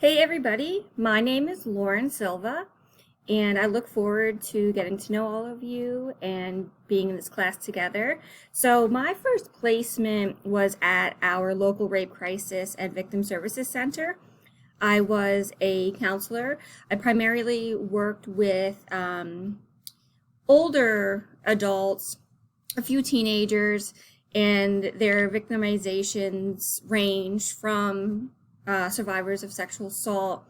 Hey everybody, my name is Lauren Silva, and I look forward to getting to know all of you and being in this class together. So, my first placement was at our local rape crisis and victim services center. I was a counselor. I primarily worked with older adults, a few teenagers, and their victimizations range from survivors of sexual assault,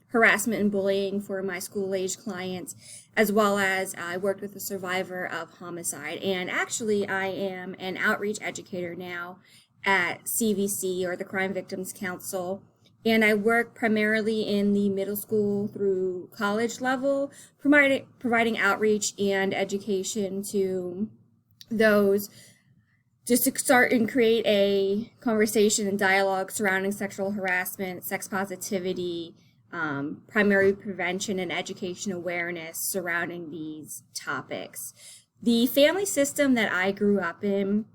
harassment, and bullying for my school age clients, as well as I worked with a survivor of homicide. And actually, I am an outreach educator now at CVC, or the Crime Victims Council. And I work primarily in the middle school through college level, providing outreach and education to those, just to start and create a conversation and dialogue surrounding sexual harassment, sex positivity, primary prevention, and education awareness surrounding these topics. The family system that I grew up in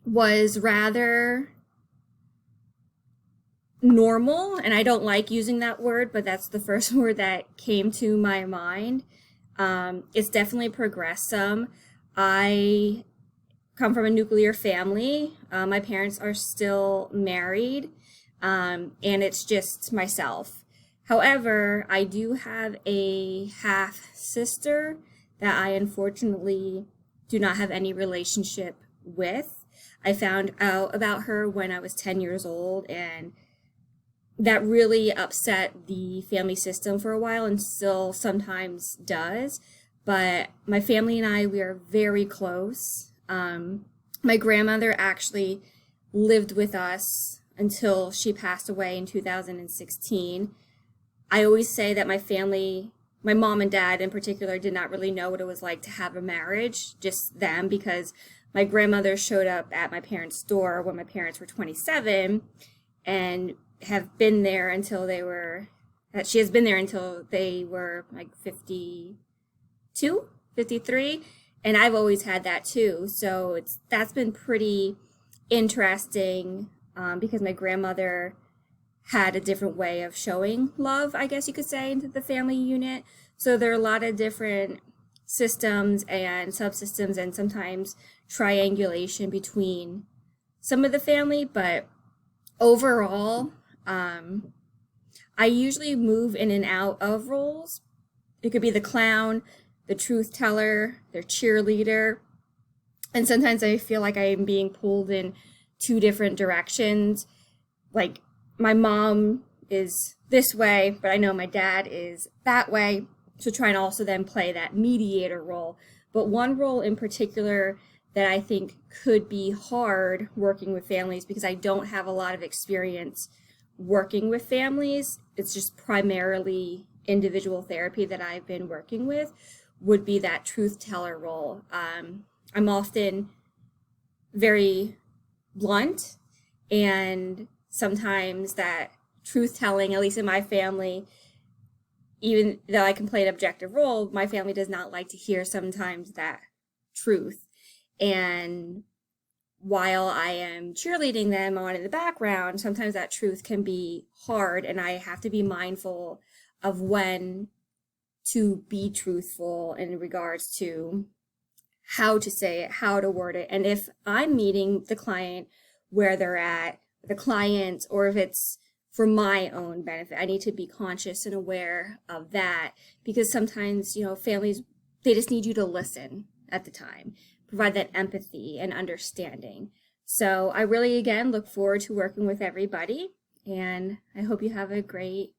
was rather normal, and I don't like using that word, but that's the first word that came to my mind. It's definitely progressive. I come from a nuclear family. My parents are still married, and it's just myself. However, I do have a half sister that I unfortunately do not have any relationship with. I found out about her when I was 10 years old, and that really upset the family system for a while and still sometimes does. But my family and I, we are very close. My grandmother actually lived with us until she passed away in 2016. I always say that my family, my mom and dad in particular, did not really know what it was like to have a marriage, just them, because my grandmother showed up at my parents' door when my parents were 27 and have been there until they were, she has been there until they were like 52, 53. And I've always had that too. So that's been pretty interesting, because my grandmother had a different way of showing love, I guess you could say, into the family unit. So there are a lot of different systems and subsystems and sometimes triangulation between some of the family. But overall, I usually move in and out of roles. It could be the clown, the truth teller, their cheerleader. And sometimes I feel like I am being pulled in two different directions. Like my mom is this way, but I know my dad is that way. So try and also then play that mediator role. But one role in particular that I think could be hard working with families, because I don't have a lot of experience working with families, it's just primarily individual therapy that I've been working with, would be that truth teller role. I'm often very blunt, and sometimes that truth telling, at least in my family, even though I can play an objective role, my family does not like to hear sometimes that truth. And while I am cheerleading them on in the background, sometimes that truth can be hard, and I have to be mindful of when to be truthful in regards to how to say it, how to word it. And if I'm meeting the client where they're at, the client, or if it's for my own benefit, I need to be conscious and aware of that, because sometimes, families, they just need you to listen at the time, provide that empathy and understanding. So I really, again, look forward to working with everybody, and I hope you have a great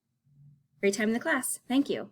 time in the class. Thank you.